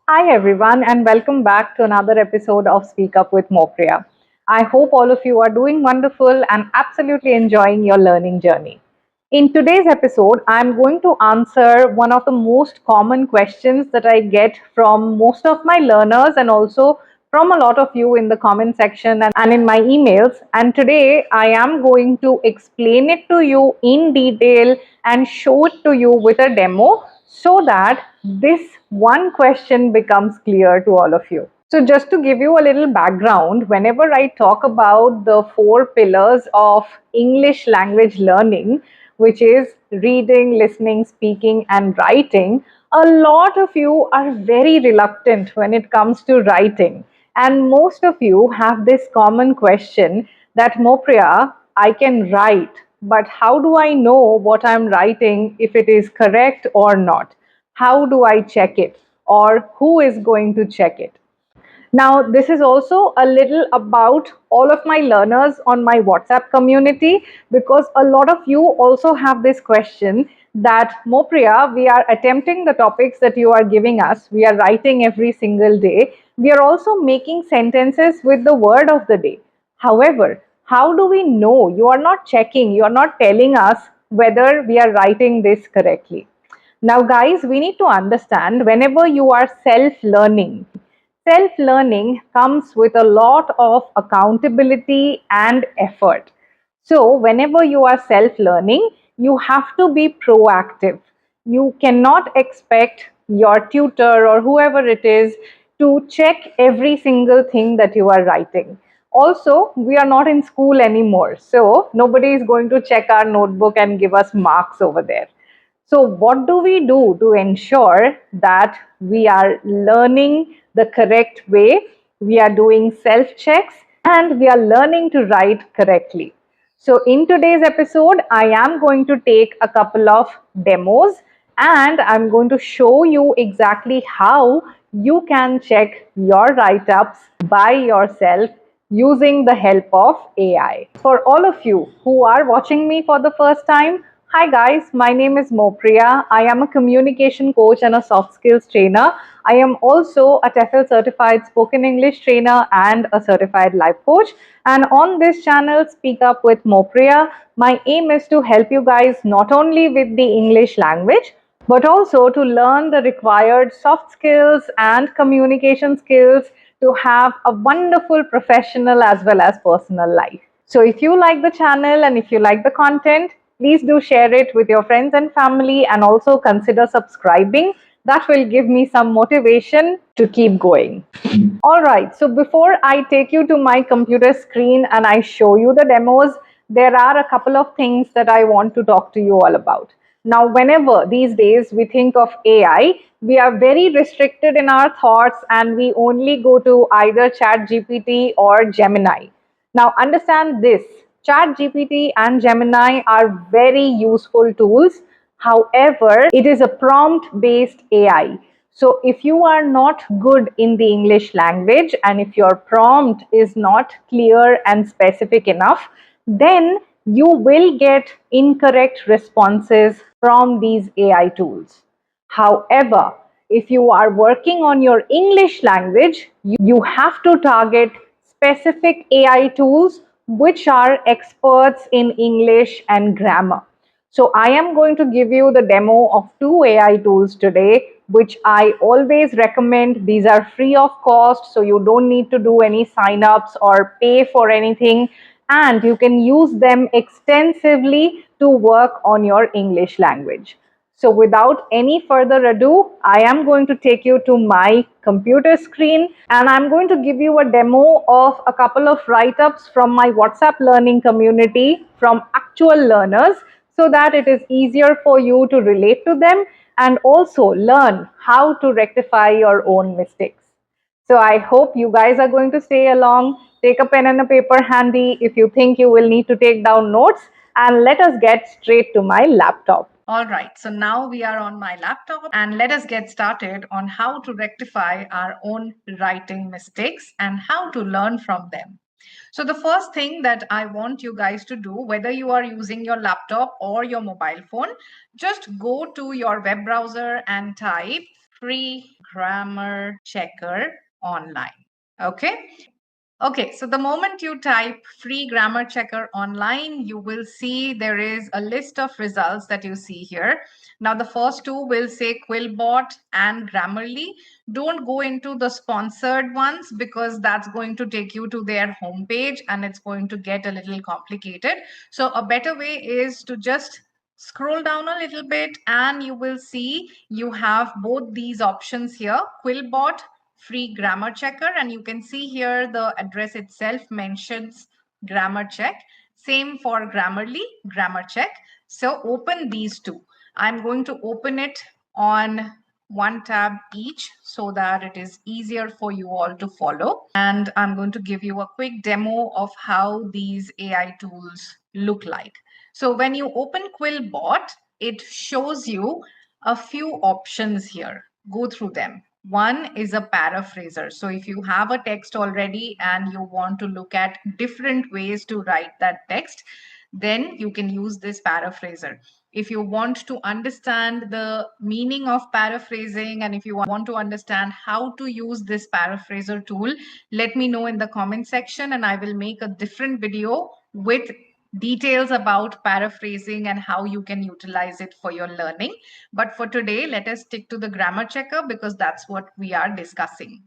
Hi, everyone, and welcome back to another episode of Speak Up with Moupriya. I hope all of you are doing wonderful and absolutely enjoying your learning journey. In today's episode, I'm going to answer one of the most common questions that I get from most of my learners and also from a lot of you in the comment section and in my emails. And today, I am going to explain it to you in detail and show it to you with a demo so that this one question becomes clear to all of you. So, just to give you a little background, whenever I talk about the four pillars of English language learning, which is reading, listening, speaking, and writing, a lot of you are very reluctant when it comes to writing. And most of you have this common question that Moupriya, I can write, but how do I know what I'm writing if it is correct or not? How do I check it? Or who is going to check it? Now, this is also a little about all of my learners on my WhatsApp community because a lot of you also have this question that Moupriya, we are attempting the topics that you are giving us. We are writing every single day. We are also making sentences with the word of the day. However, how do we know? You are not checking, you are not telling us whether we are writing this correctly. Now, guys, we need to understand whenever you are self learning, self learning comes with a lot of accountability and effort. So, whenever you are self learning, you have to be proactive. You cannot expect your tutor or whoever it is to check every single thing that you are writing. Also, we are not in school anymore, so nobody is going to check our notebook and give us marks over there. So, what do we do to ensure that we are learning the correct way? We are doing self checks and we are learning to write correctly. So, in today's episode, I am going to take a couple of demos and I'm going to show you exactly how you can check your write ups by yourself using the help of AI. For all of you who are watching me for the first time, hi guys, my name is Moupriya. I am a communication coach and a soft skills trainer. I am also a TEFL certified spoken English trainer and a certified life coach. And on this channel, Speak Up with Moupriya, my aim is to help you guys not only with the English language, but also to learn the required soft skills and communication skills to have a wonderful professional as well as personal life. So, if you like the channel and if you like the content, please do share it with your friends and family and also consider subscribing. That will give me some motivation to keep going. All right, so before I take you to my computer screen and I show you the demos, there are a couple of things that I want to talk to you all about. Now, whenever these days we think of AI, we are very restricted in our thoughts and we only go to either ChatGPT or Gemini. Now, understand this, ChatGPT and Gemini are very useful tools. However, it is a prompt based AI. So, if you are not good in the English language and if your prompt is not clear and specific enough, then you will get incorrect responses from these AI tools. However, if you are working on your English language, you have to target specific AI tools which are experts in English and grammar. So I am going to give you the demo of two AI tools today, which I always recommend. These are free of cost, so you don't need to do any sign-ups or pay for anything, and you can use them extensively to work on your English language. So without any further ado, I am going to take you to my computer screen and I'm going to give you a demo of a couple of write-ups from my WhatsApp learning community from actual learners so that it is easier for you to relate to them and also learn how to rectify your own mistakes. So I hope you guys are going to stay along. Take a pen and a paper handy if you think you will need to take down notes, and let us get straight to my laptop. All right, so now we are on my laptop and let us get started on how to rectify our own writing mistakes and how to learn from them. So the first thing that I want you guys to do, whether you are using your laptop or your mobile phone, just go to your web browser and type grammar checker online. Okay, so the moment you type free grammar checker online, you will see there is a list of results that you see here. Now, the first two will say Quillbot and Grammarly. Don't go into the sponsored ones because that's going to take you to their homepage and it's going to get a little complicated. So, a better way is to just scroll down a little bit and you will see you have both these options here, Quillbot free grammar checker, and you can see here the address itself mentions grammar check. Same for Grammarly, grammar check. So open these two. I'm going to open it on one tab each so that it is easier for you all to follow. And I'm going to give you a quick demo of how these AI tools look like. So when you open Quillbot, it shows you a few options here. Go through them. One is a paraphraser. So if you have a text already and you want to look at different ways to write that text, then you can use this paraphraser. If you want to understand the meaning of paraphrasing and if you want to understand how to use this paraphraser tool, let me know in the comment section and I will make a different video with details about paraphrasing and how you can utilize it for your learning. But for today, let us stick to the grammar checker because that's what we are discussing.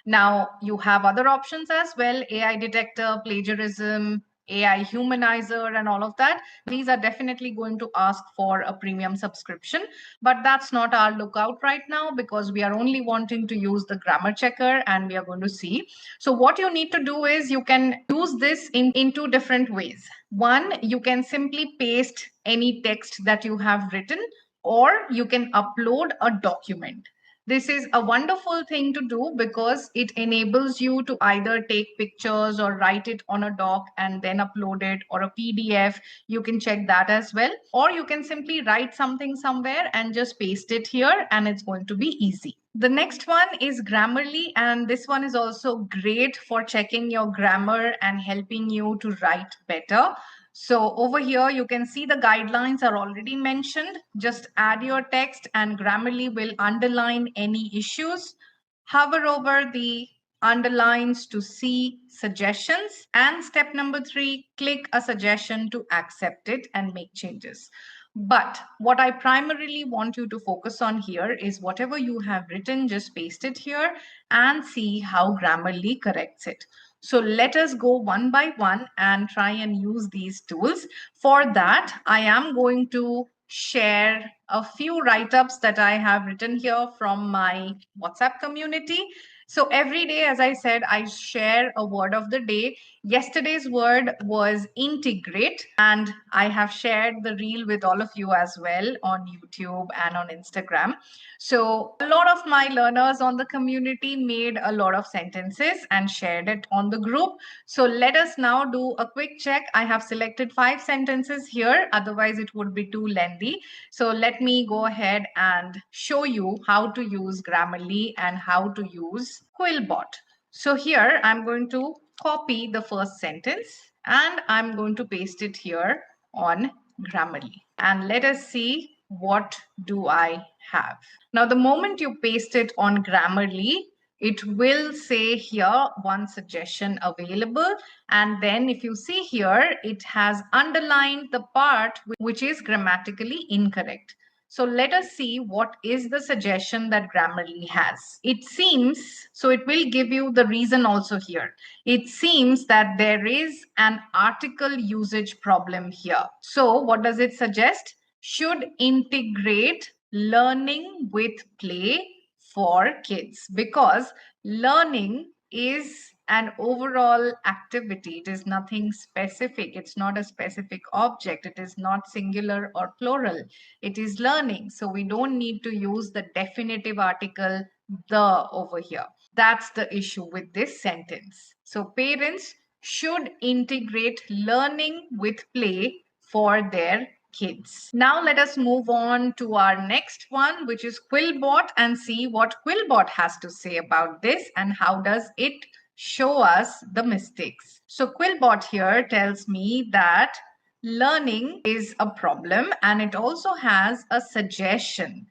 Now, you have other options as well, AI detector, plagiarism, AI humanizer, and all of that. These are definitely going to ask for a premium subscription, but that's not our lookout right now because we are only wanting to use the grammar checker and we are going to see. So what you need to do is you can use this in two different ways. One, you can simply paste any text that you have written, or you can upload a document. This is a wonderful thing to do because it enables you to either take pictures or write it on a doc and then upload it, or a PDF. You can check that as well. Or you can simply write something somewhere and just paste it here and it's going to be easy. The next one is Grammarly, and this one is also great for checking your grammar and helping you to write better. So over here, you can see the guidelines are already mentioned. Just add your text and Grammarly will underline any issues. Hover over the underlines to see suggestions. And step number 3, click a suggestion to accept it and make changes. But what I primarily want you to focus on here is whatever you have written, just paste it here and see how Grammarly corrects it. So let us go one by one and try and use these tools. For that, I am going to share a few write-ups that I have written here from my WhatsApp community. So every day, as I said, I share a word of the day. Yesterday's word was integrate, and I have shared the reel with all of you as well on YouTube and on Instagram. So a lot of my learners on the community made a lot of sentences and shared it on the group. So let us now do a quick check. I have selected 5 sentences here, otherwise it would be too lengthy. So let me go ahead and show you how to use Grammarly and how to use Quillbot. So here I'm going to copy the first sentence and I'm going to paste it here on Grammarly. And let us see what do I have. Now, the moment you paste it on Grammarly, it will say here one suggestion available. And then if you see here, it has underlined the part which is grammatically incorrect. So let us see what is the suggestion that Grammarly has. It seems, so it will give you the reason also here. It seems that there is an article usage problem here. So what does it suggest? Should integrate learning with play for kids, because learning is an overall activity. It is nothing specific. It's not a specific object. It is not singular or plural. It is learning. So we don't need to use the definitive article the over here. That's the issue with this sentence. So parents should integrate learning with play for their kids. Now let us move on to our next one, which is Quillbot, and see what Quillbot has to say about this and how does it show us the mistakes. So Quillbot here tells me that learning is a problem and it also has a suggestion.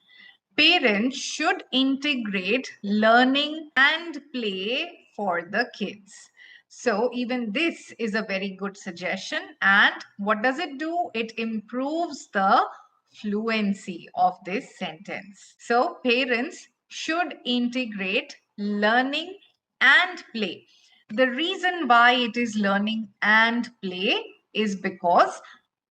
Parents should integrate learning and play for the kids. So even this is a very good suggestion. And what does it do? It improves the fluency of this sentence. So parents should integrate learning and play. The reason why it is learning and play is because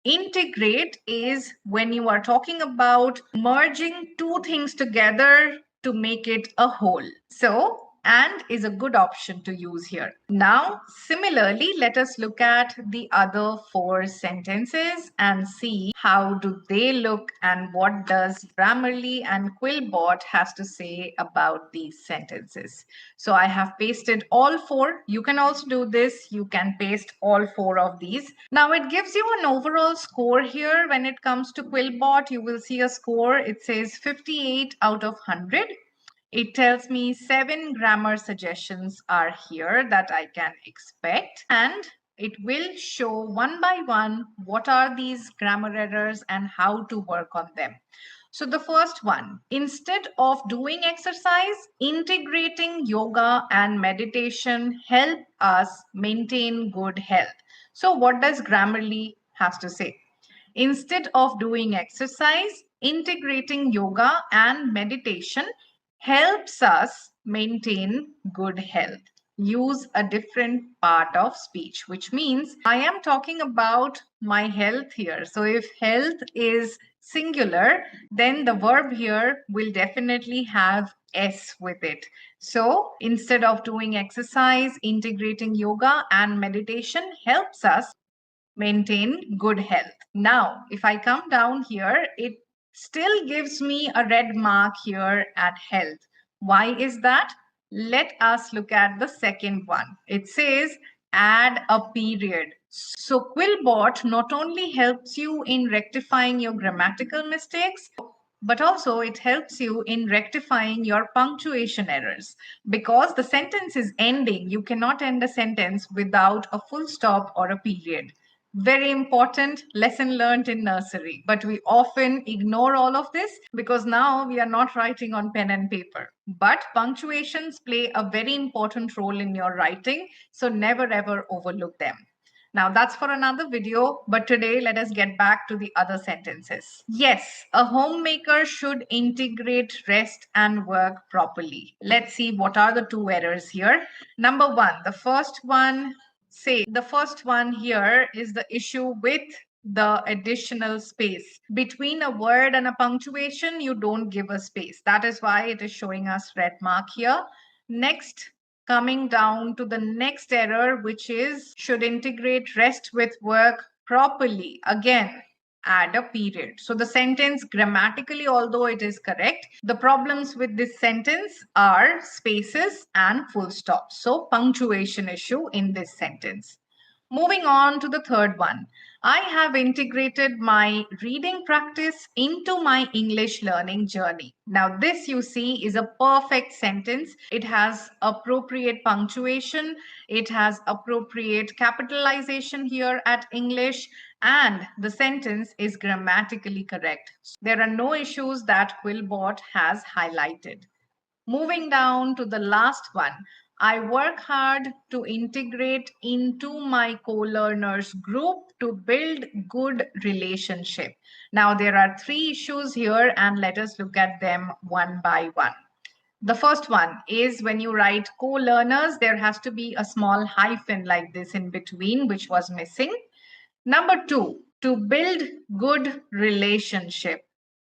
integrate is when you are talking about merging two things together to make it a whole. So, and is a good option to use here. Now, similarly, let us look at the other four sentences and see how do they look and what does Grammarly and Quillbot has to say about these sentences. So I have pasted all four. You can also do this. You can paste all four of these. Now it gives you an overall score here. When it comes to Quillbot, you will see a score. It says 58 out of 100. It tells me 7 grammar suggestions are here that I can expect, and it will show one by one what are these grammar errors and how to work on them. So the first one, instead of doing exercise, integrating yoga and meditation help us maintain good health. So what does Grammarly has to say? Instead of doing exercise, integrating yoga and meditation helps us maintain good health. Use a different part of speech, which means I am talking about my health here. So if health is singular, then the verb here will definitely have S with it. So instead of doing exercise, integrating yoga and meditation helps us maintain good health. Now, if I come down here, it still gives me a red mark here at health. Why is that? Let us look at the second one. It says add a period. So Quillbot not only helps you in rectifying your grammatical mistakes, but also it helps you in rectifying your punctuation errors. Because the sentence is ending, you cannot end a sentence without a full stop or a period. Very important lesson learned in nursery. But we often ignore all of this because now we are not writing on pen and paper. But punctuations play a very important role in your writing, so never ever overlook them. Now that's for another video, but today let us get back to the other sentences. Yes, a homemaker should integrate rest and work properly. Let's see what are the two errors here. Number one, the first one here is the issue with the additional space. Between a word and a punctuation, you don't give a space. That is why it is showing us red mark here. Next, coming down to the next error, which is should integrate rest with work properly. Again, add a period. So the sentence grammatically, although it is correct, the problems with this sentence are spaces and full stops. So punctuation issue in this sentence. Moving on to the third one. I have integrated my reading practice into my English learning journey. Now, this you see is a perfect sentence. It has appropriate punctuation, it has appropriate capitalization here at English, and the sentence is grammatically correct. There are no issues that Quillbot has highlighted. Moving down to the last one, I work hard to integrate into my co-learners group to build good relationship. Now there are three issues here and let us look at them one by one. The first one is when you write co-learners, there has to be a small hyphen like this in between, which was missing. Number two, to build good relationship.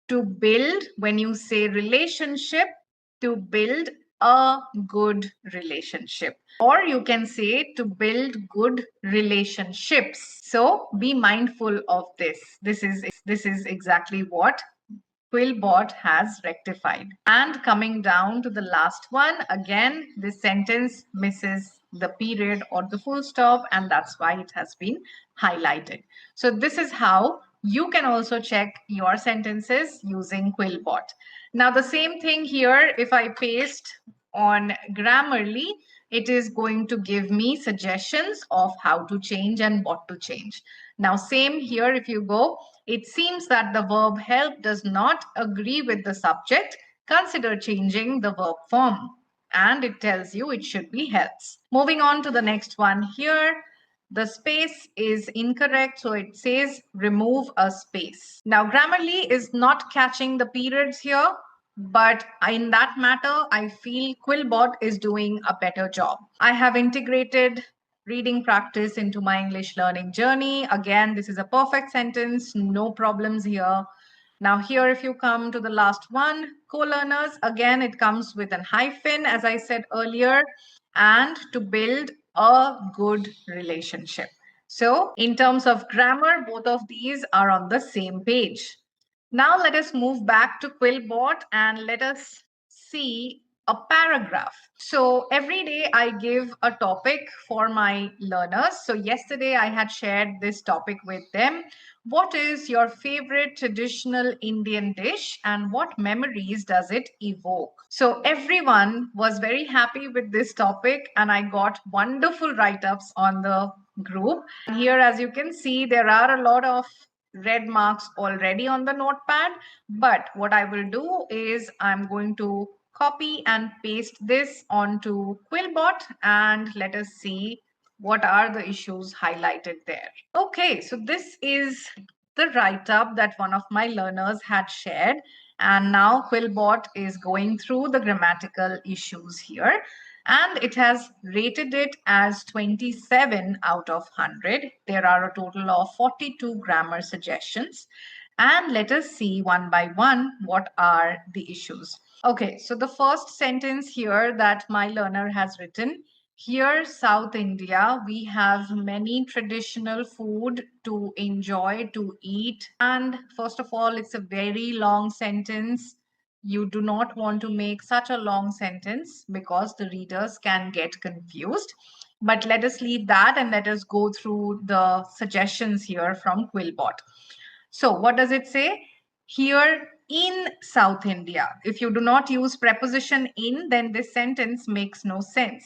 To build, when you say relationship, to build a good relationship. Or you can say to build good relationships. So be mindful of this. This is exactly what Quillbot has rectified. And coming down to the last one, again, this sentence misses the period or the full stop, and that's why it has been highlighted. So this is how you can also check your sentences using Quillbot. Now the same thing here, if I paste on Grammarly, it is going to give me suggestions of how to change and what to change. Now same here, if you go, it seems that the verb help does not agree with the subject. consider changing the verb form. And it tells you it should be helps. Moving on to the next one here. The space is incorrect, so it says remove a space. Now, Grammarly is not catching the periods here, but in that matter, I feel Quillbot is doing a better job. I have integrated reading practice into my English learning journey. Again, this is a perfect sentence, no problems here. Now here, if you come to the last one, co-learners, again, it comes with an hyphen, as I said earlier, and to build a good relationship. So in terms of grammar, both of these are on the same page. Now let us move back to Quillbot and let us see a paragraph. So every day I give a topic for my learners. So yesterday I had shared this topic with them. What is your favorite traditional Indian dish and what memories does it evoke? So everyone was very happy with this topic and I got wonderful write-ups on the group. Here, as you can see, there are a lot of red marks already on the notepad, but what I will do is I'm going to copy and paste this onto Quillbot and let us see what are the issues highlighted there. Okay, so this is the write-up that one of my learners had shared, and now Quillbot is going through the grammatical issues here, and it has rated it as 27 out of 100. There are a total of 42 grammar suggestions, and let us see one by one what are the issues. Okay, so the first sentence here that my learner has written, here, South India, we have many traditional food to enjoy, to eat. And first of all, it's a very long sentence. You do not want to make such a long sentence because the readers can get confused. But let us leave that and let us go through the suggestions here from Quillbot. So what does it say? Here in South India. If you do not use preposition in, then this sentence makes no sense.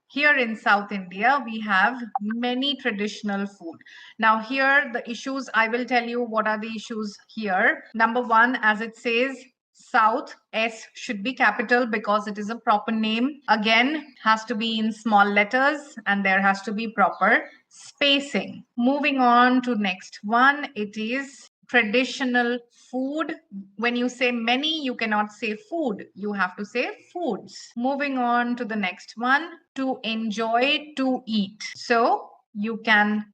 Here in South India, we have many traditional food. Now here, the issues, I will tell you what are the issues here. Number one, as it says, South, S should be capital because it is a proper name. Again, has to be in small letters and there has to be proper spacing. Moving on to next one, it is traditional food. When you say many, you cannot say food. You have to say foods. Moving on to the next one, to enjoy, to eat. So you can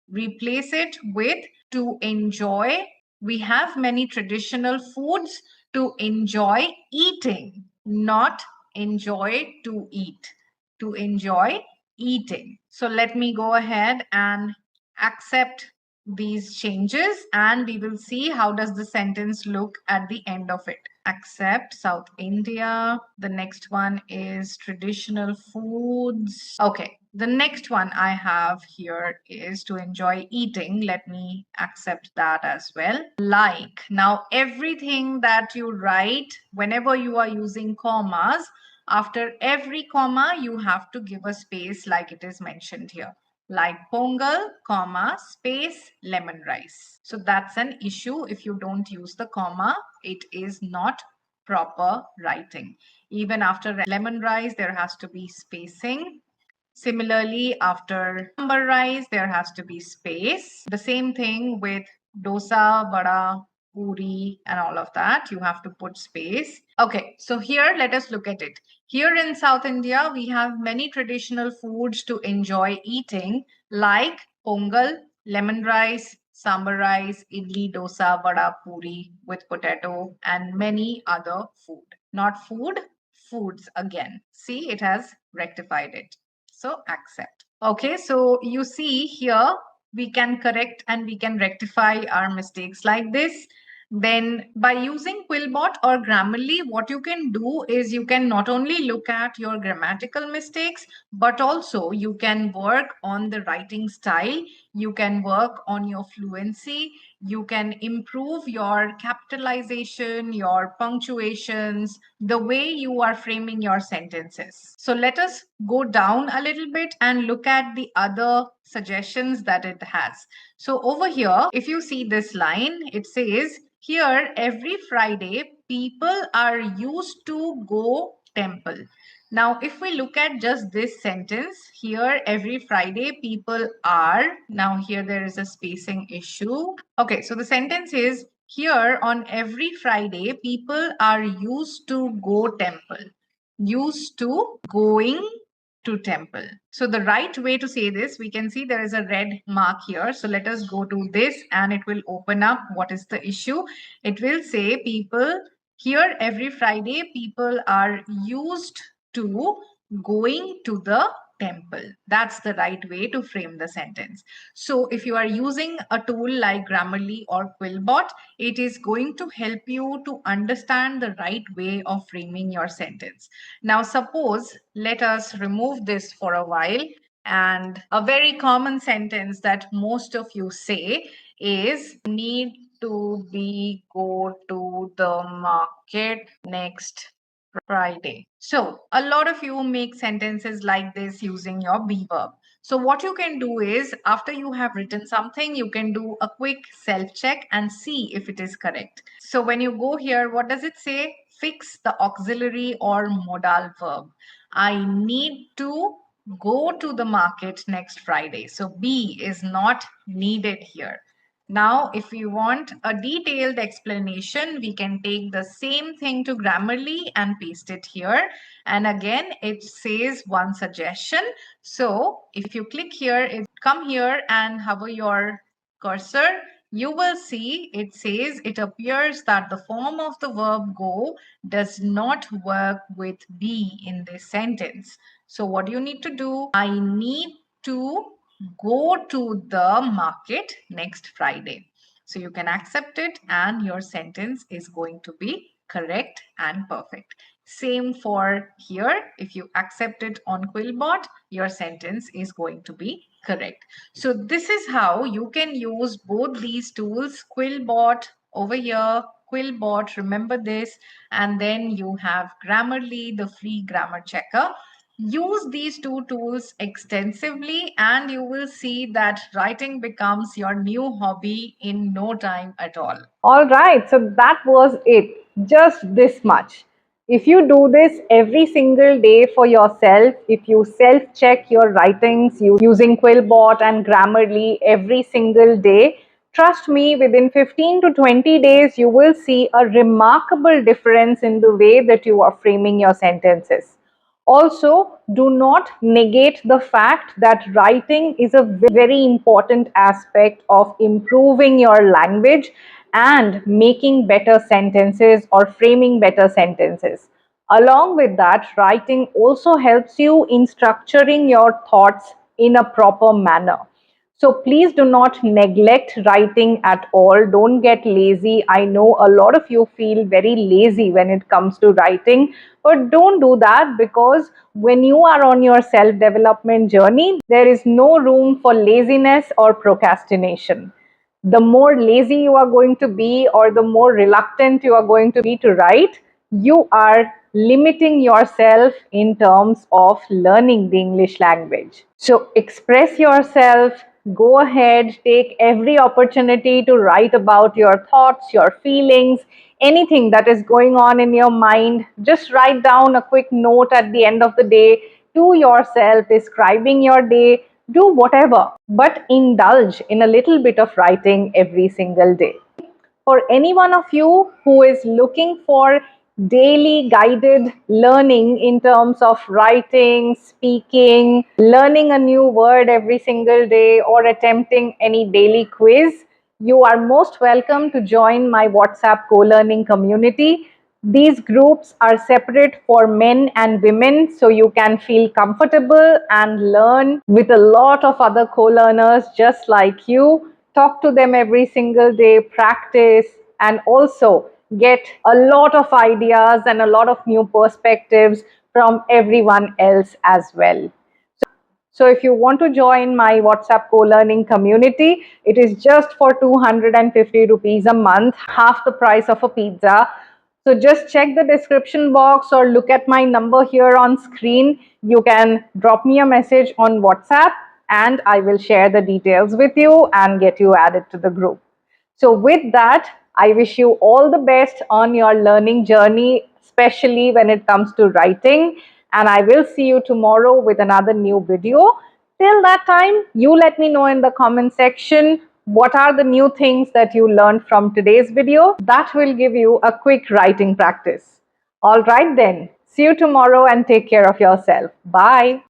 replace it with to enjoy. We have many traditional foods to enjoy eating, not enjoy to eat. To enjoy eating. So let me go ahead and accept these changes and we will see how does the sentence look at the end of it. Accept South India. The next one is traditional foods. Okay, the next one I have here is to enjoy eating. Let me accept that as well. Like. Now, everything that you write, whenever you are using commas, after every comma, you have to give a space like it is mentioned here. Like pongal, comma, space, lemon rice. So that's an issue. If you don't use the comma, it is not proper writing. Even after lemon rice, there has to be spacing. Similarly, after sambar rice, there has to be space. The same thing with dosa, vada, puri, and all of that. You have to put space. Okay, so here let us look at it. Here in South India, we have many traditional foods to enjoy eating, like pongal, lemon rice, sambar rice, idli, dosa, vada, puri with potato, and many other food. Not food, foods again. See, it has rectified it. So accept. Okay, so you see here, we can correct and we can rectify our mistakes like this. Then by using Quillbot or Grammarly, what you can do is you can not only look at your grammatical mistakes, but also you can work on the writing style. You can work on your fluency. You can improve your capitalization, your punctuations, the way you are framing your sentences. So let us go down a little bit and look at the other suggestions that it has. So over here, if you see this line, it says, here every Friday, people are used to go temple. Now, if we look at just this sentence here, every Friday people are, now here there is a spacing issue. Okay, so the sentence is here on every Friday people are used to go temple. Used to going to temple. So the right way to say this, we can see there is a red mark here. So let us go to this and it will open up what is the issue. It will say people here every Friday people are used to going to the temple. That's the right way to frame the sentence. So if you are using a tool like Grammarly or Quillbot, it is going to help you to understand the right way of framing your sentence. Now, suppose let us remove this for a while, and a very common sentence that most of you say is need to be go to the market next Friday. So a lot of you make sentences like this using your be verb. So what you can do is after you have written something, you can do a quick self check and see if it is correct. So when you go here, what does it say? Fix the auxiliary or modal verb. I need to go to the market next Friday. So be is not needed here. Now, if we want a detailed explanation, we can take the same thing to Grammarly and paste it here. And again, it says one suggestion. So if you click here, come here and hover your cursor, you will see it says it appears that the form of the verb go does not work with be in this sentence. So what do you need to do? I need to go to the market next Friday. So you can accept it and your sentence is going to be correct and perfect. Same for here. If you accept it on Quillbot, your sentence is going to be correct. So this is how you can use both these tools, Quillbot over here, Quillbot, remember this, and then you have Grammarly, the free grammar checker. Use these two tools extensively and you will see that writing becomes your new hobby in no time at all. All right, so that was it. Just this much. If you do this every single day for yourself, if you self check your writings using Quillbot and Grammarly every single day, trust me, within 15 to 20 days, you will see a remarkable difference in the way that you are framing your sentences. Also, do not negate the fact that writing is a very important aspect of improving your language and making better sentences or framing better sentences. Along with that, writing also helps you in structuring your thoughts in a proper manner. So please do not neglect writing at all. Don't get lazy. I know a lot of you feel very lazy when it comes to writing, but don't do that because when you are on your self development journey, there is no room for laziness or procrastination. The more lazy you are going to be or the more reluctant you are going to be to write, you are limiting yourself in terms of learning the English language. So express yourself, go ahead, take every opportunity to write about your thoughts, your feelings, anything that is going on in your mind. Just write down a quick note at the end of the day to yourself, describing your day. Do whatever, but indulge in a little bit of writing every single day. For any one of you who is looking for daily guided learning in terms of writing, speaking, learning a new word every single day, or attempting any daily quiz, you are most welcome to join my WhatsApp co-learning community. These groups are separate for men and women, so you can feel comfortable and learn with a lot of other co-learners just like you. Talk to them every single day, practice, and also get a lot of ideas and a lot of new perspectives from everyone else as well. So if you want to join my WhatsApp co-learning community, it is just for 250 rupees a month, half the price of a pizza. So just check the description box or look at my number here on screen. You can drop me a message on WhatsApp and I will share the details with you and get you added to the group. So with that, I wish you all the best on your learning journey, especially when it comes to writing. And I will see you tomorrow with another new video. Till that time, you let me know in the comment section what are the new things that you learned from today's video. That will give you a quick writing practice. All right then. See you tomorrow and take care of yourself. Bye.